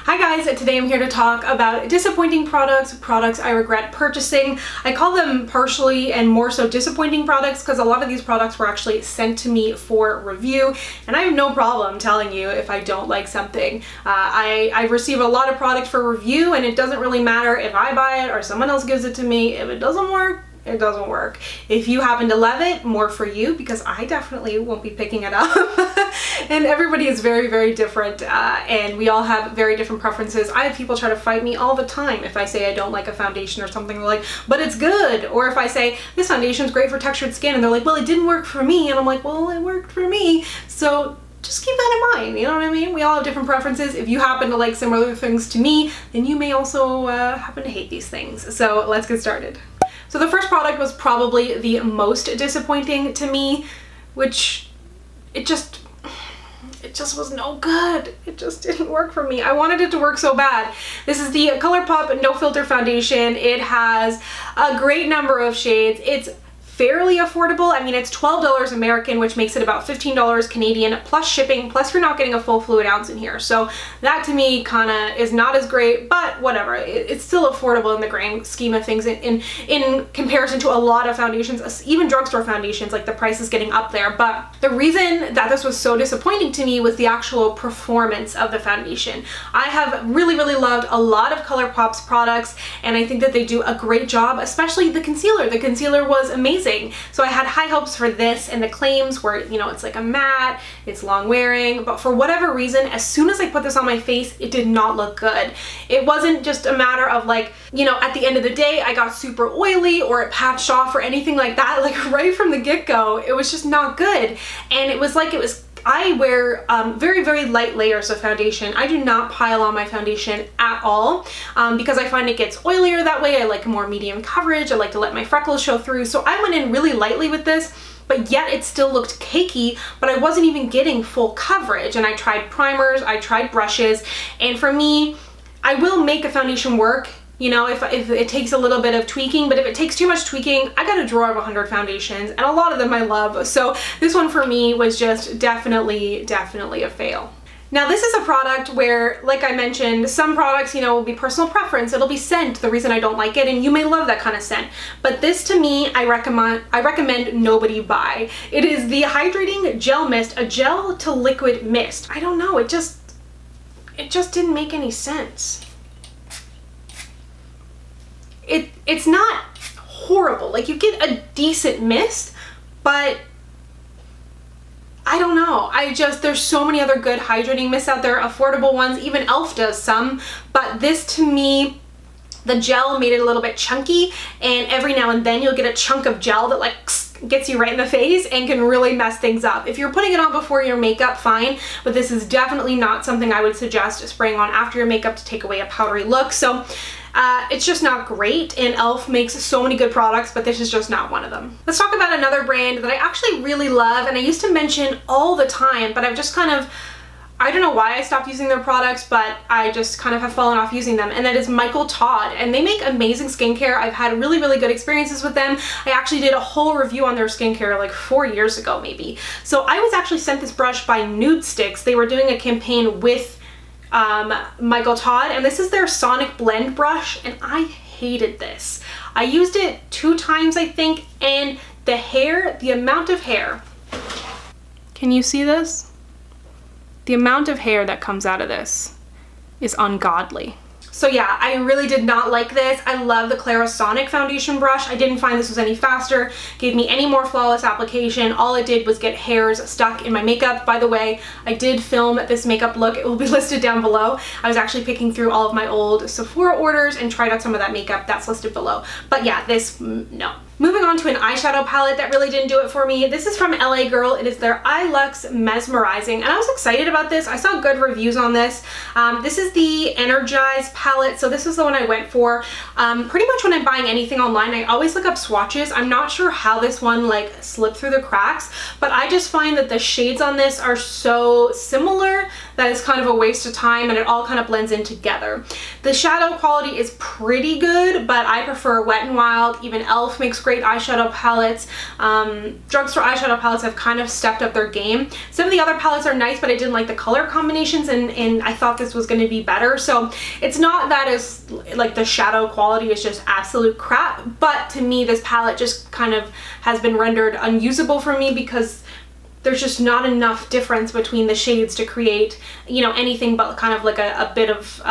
Hi guys, today I'm here to talk about disappointing products I regret purchasing. I call them partially and more so disappointing products because a lot of these products were actually sent to me for review, and I have no problem telling you if I don't like something. I receive a lot of product for review, and it doesn't really matter if I buy it or someone else gives it to me. If it doesn't work, it doesn't work. If you happen to love it, more for you, because I definitely won't be picking it up. And everybody is very, very different, and we all have very different preferences. I have people try to fight me all the time if I say I don't like a foundation or something. They're like, but it's good. Or if I say this foundation is great for textured skin, and they're like, well, it didn't work for me, and I'm like, well, it worked for me. So just keep that in mind, you know what I mean? We all have different preferences. If you happen to like similar things to me, then you may also happen to hate these things. So let's get started. So the first product was probably the most disappointing to me, which it just was no good. It just didn't work for me. I wanted it to work so bad. This is the Colourpop No Filter Foundation. It has a great number of shades. It's fairly affordable. I mean, it's $12 American, which makes it about $15 Canadian plus shipping, plus you're not getting a full fluid ounce in here. So that to me kind of is not as great, but whatever. It's still affordable in the grand scheme of things in comparison to a lot of foundations, even drugstore foundations. Like, the price is getting up there. But the reason that this was so disappointing to me was the actual performance of the foundation. I have really, really loved a lot of Colourpop's products, and I think that they do a great job, especially the concealer. The concealer was amazing. So I had high hopes for this, and the claims were, you know, it's like a matte, it's long wearing, but for whatever reason, as soon as I put this on my face, it did not look good. It wasn't just a matter of like, you know, at the end of the day, I got super oily or it patched off or anything like that. Like, right from the get-go, it was just not good. And it was like, I wear very, very light layers of foundation. I do not pile on my foundation at all because I find it gets oilier that way. I like more medium coverage. I like to let my freckles show through. So I went in really lightly with this, but yet it still looked cakey, but I wasn't even getting full coverage. And I tried primers, I tried brushes, and for me, I will make a foundation work, you know, if it takes a little bit of tweaking, but if it takes too much tweaking, I got a drawer of 100 foundations, and a lot of them I love. So this one for me was just definitely a fail. Now, this is a product where, like I mentioned, some products, you know, will be personal preference. It'll be scent, the reason I don't like it, and you may love that kind of scent. But this, to me, I recommend nobody buy. It is the Hydrating Gel Mist, a gel to liquid mist. I don't know, it just didn't make any sense. It's not horrible. Like, you get a decent mist, but I don't know. There's so many other good hydrating mists out there, affordable ones. Even e.l.f. does some, but this, to me, the gel made it a little bit chunky, and every now and then you'll get a chunk of gel that like gets you right in the face and can really mess things up. If you're putting it on before your makeup, fine, but this is definitely not something I would suggest spraying on after your makeup to take away a powdery look. So it's just not great, and e.l.f. makes so many good products, but this is just not one of them. Let's talk about another brand that I actually really love, and I used to mention all the time, but I've just kind of, I don't know why I stopped using their products, but I just kind of have fallen off using them, and that is Todd. And they make amazing skincare. I've had really, really good experiences with them. I actually did a whole review on their skincare like 4 years ago, maybe. So I was actually sent this brush by Nude Sticks. They were doing a campaign with Todd, and this is their Sonic Blend brush, and I hated this. I used it 2 times, I think, and the amount of hair, can you see this? The amount of hair that comes out of this is ungodly. So yeah, I really did not like this. I love the Clarisonic foundation brush. I didn't find this was any faster, gave me any more flawless application. All it did was get hairs stuck in my makeup. By the way, I did film this makeup look. It will be listed down below. I was actually picking through all of my old Sephora orders and tried out some of that makeup. That's listed below. But yeah, this, no. Moving on to an eyeshadow palette that really didn't do it for me. This is from LA Girl. It is their Eye Luxe Mesmerizing, and I was excited about this. I saw good reviews on this. This is the Energized palette, so this is the one I went for. Pretty much when I'm buying anything online, I always look up swatches. I'm not sure how this one like slipped through the cracks, but I just find that the shades on this are so similar that is kind of a waste of time, and it all kind of blends in together. The shadow quality is pretty good, but I prefer Wet n Wild. Even e.l.f. makes great eyeshadow palettes. Drugstore eyeshadow palettes have kind of stepped up their game. Some of the other palettes are nice, but I didn't like the color combinations, and I thought this was going to be better. So it's not that it's like the shadow quality is just absolute crap, but to me this palette just kind of has been rendered unusable for me because there's just not enough difference between the shades to create, you know, anything but kind of like a bit of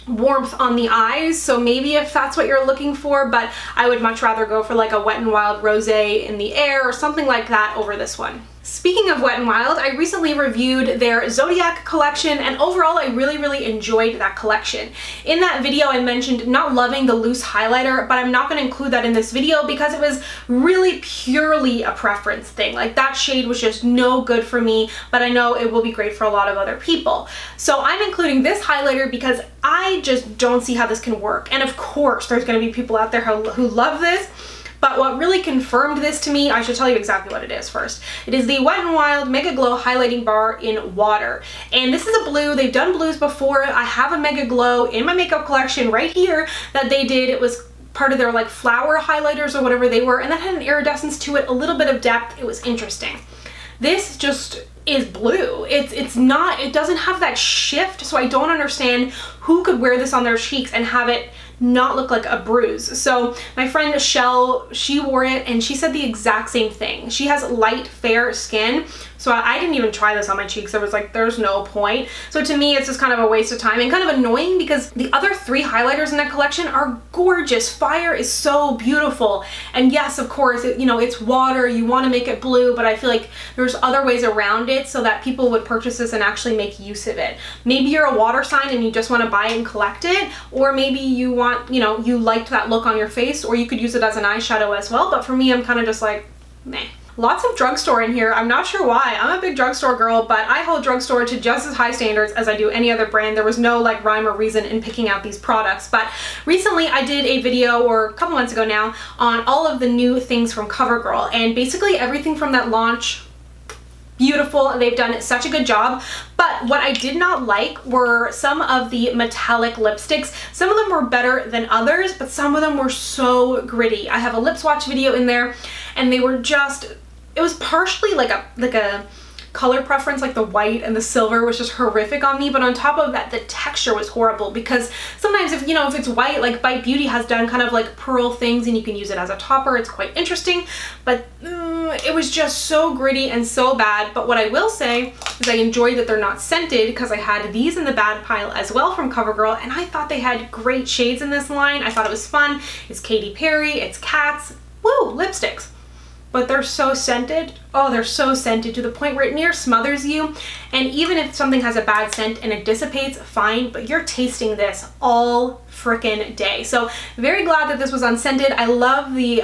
warmth on the eyes. So maybe if that's what you're looking for, but I would much rather go for like a Wet n Wild Rosé in the Air or something like that over this one. Speaking of Wet n Wild, I recently reviewed their Zodiac collection, and overall I really enjoyed that collection. In that video I mentioned not loving the loose highlighter, but I'm not going to include that in this video because it was really purely a preference thing. Like, that shade was just no good for me, but I know it will be great for a lot of other people. So I'm including this highlighter because I just don't see how this can work. And of course there's going to be people out there who love this. But what really confirmed this to me, I should tell you exactly what it is first. It is the Wet n Wild Mega Glow Highlighting Bar in Water. And this is a blue. They've done blues before. I have a Mega Glow in my makeup collection right here that they did. It was part of their like flower highlighters or whatever they were, and that had an iridescence to it, a little bit of depth. It was interesting. This just is blue. It doesn't have that shift, so I don't understand who could wear this on their cheeks and have it not look like a bruise. So my friend Shell, she wore it and she said the exact same thing. She has light, fair skin, so I didn't even try this on my cheeks. I was like, there's no point. So to me, it's just kind of a waste of time and kind of annoying because the other 3 highlighters in that collection are gorgeous. Fire is so beautiful. And yes, of course, you know, it's water. You want to make it blue, but I feel like there's other ways around it so that people would purchase this and actually make use of it. Maybe you're a water sign and you just want to buy it and collect it, or maybe you want, you know, you liked that look on your face, or you could use it as an eyeshadow as well. But for me, I'm kind of just like, meh. Lots of drugstore in here. I'm not sure why. I'm a big drugstore girl, but I hold drugstore to just as high standards as I do any other brand. There was no like rhyme or reason in picking out these products. But recently I did a video, or a couple months ago now, on all of the new things from CoverGirl, and basically everything from that launch, beautiful. They've done such a good job. But what I did not like were some of the metallic lipsticks. Some of them were better than others, but some of them were so gritty. I have a lip swatch video in there, and they were just, it was partially like a color preference, like the white and the silver was just horrific on me, but on top of that, the texture was horrible because sometimes if it's white, like Bite Beauty has done kind of like pearl things and you can use it as a topper. It's quite interesting, but it was just so gritty and so bad. But what I will say is I enjoyed that they're not scented because I had these in the bad pile as well from CoverGirl, and I thought they had great shades in this line. I thought it was fun. It's Katy Perry, it's Cats, woo, lipsticks. But they're so scented. Oh, they're so scented to the point where it near smothers you. And even if something has a bad scent and it dissipates, fine, but you're tasting this all frickin' day. So very glad that this was unscented. I love the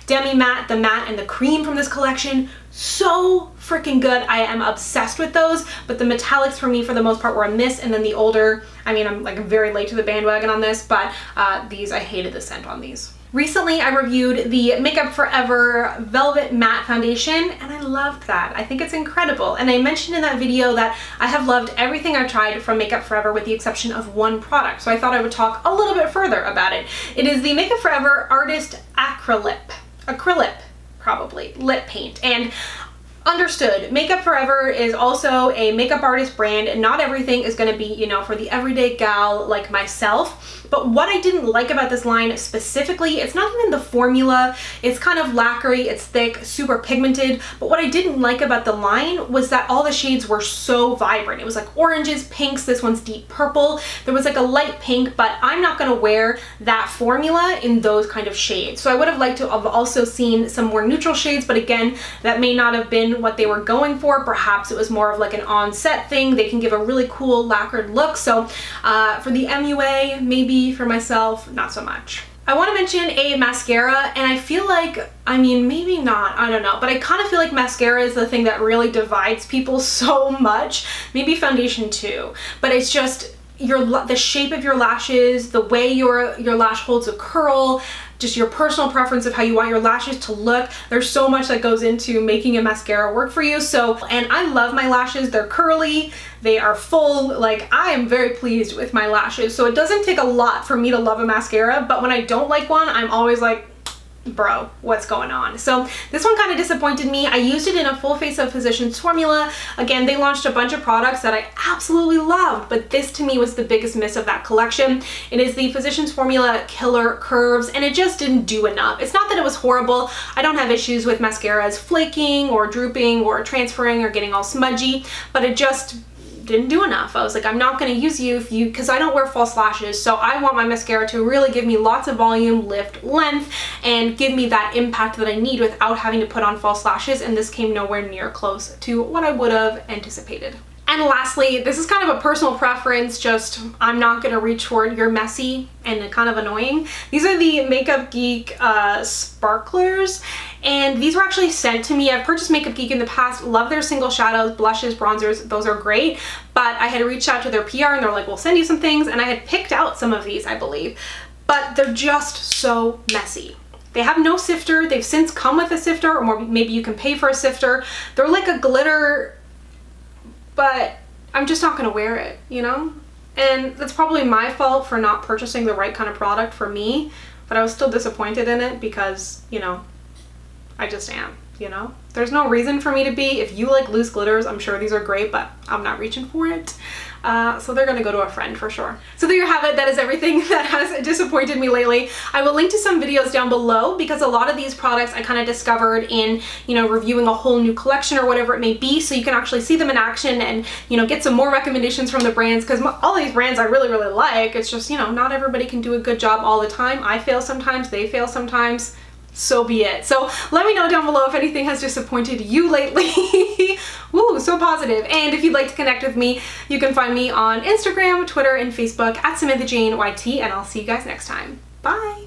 demi matte, the matte, and the cream from this collection. So freaking good. I am obsessed with those, but the metallics for me for the most part were a miss, and then the older, I mean, I'm like very late to the bandwagon on this, but these, I hated the scent on these. Recently, I reviewed the Makeup Forever Velvet Matte Foundation, and I loved that. I think it's incredible. And I mentioned in that video that I have loved everything I've tried from Makeup Forever with the exception of one product. So I thought I would talk a little bit further about it. It is the Makeup Forever Artist Acrylic, probably, lip paint. And understood, Makeup Forever is also a makeup artist brand, and not everything is going to be, you know, for the everyday gal like myself. But what I didn't like about this line specifically, it's not even the formula. It's kind of lacquery, it's thick, super pigmented. But what I didn't like about the line was that all the shades were so vibrant. It was like oranges, pinks, this one's deep purple. There was like a light pink, but I'm not going to wear that formula in those kind of shades. So I would have liked to have also seen some more neutral shades, but again, that may not have been what they were going for. Perhaps it was more of like an on-set thing. They can give a really cool lacquered look. So for the MUA, maybe for myself, not so much. I want to mention a mascara, and I feel like, I mean, maybe not, I don't know, but I kind of feel like mascara is the thing that really divides people so much. Maybe foundation too, but it's just the shape of your lashes, the way your lash holds a curl, just your personal preference of how you want your lashes to look. There's so much that goes into making a mascara work for you. So, and I love my lashes. They're curly, they are full. Like, I am very pleased with my lashes. So it doesn't take a lot for me to love a mascara, but when I don't like one, I'm always like, bro, what's going on? So this one kind of disappointed me. I used it in a full face of Physicians formula. Again, they launched a bunch of products that I absolutely loved, but this to me was the biggest miss of that collection. It is the Physicians formula Killer Curves, and it just didn't do enough. It's not that it was horrible. I don't have issues with mascaras flaking or drooping or transferring or getting all smudgy, but it just didn't do enough. I was like, I'm not going to use you because I don't wear false lashes, so I want my mascara to really give me lots of volume, lift, length, and give me that impact that I need without having to put on false lashes, and this came nowhere near close to what I would have anticipated. And lastly, this is kind of a personal preference, just I'm not going to reach for it. You're messy and kind of annoying. These are the Makeup Geek sparklers, and these were actually sent to me. I've purchased Makeup Geek in the past, love their single shadows, blushes, bronzers, those are great, but I had reached out to their PR and they're like, we'll send you some things, and I had picked out some of these, I believe, but they're just so messy. They have no sifter. They've since come with a sifter, or maybe you can pay for a sifter. They're like a glitter, but I'm just not gonna wear it, you know? And that's probably my fault for not purchasing the right kind of product for me, but I was still disappointed in it because, you know, I just am, you know? There's no reason for me to be. If you like loose glitters, I'm sure these are great, but I'm not reaching for it. So they're gonna go to a friend for sure. So there you have it. That is everything that has disappointed me lately. I will link to some videos down below because a lot of these products I kind of discovered in, you know, reviewing a whole new collection or whatever it may be, so you can actually see them in action and, you know, get some more recommendations from the brands, because all these brands I really, really like. It's just, you know, not everybody can do a good job all the time. I fail sometimes, they fail sometimes. So be it. So let me know down below if anything has disappointed you lately. Woo, so positive. And if you'd like to connect with me, you can find me on Instagram, Twitter, and Facebook at SamanthaJaneYT, and I'll see you guys next time. Bye.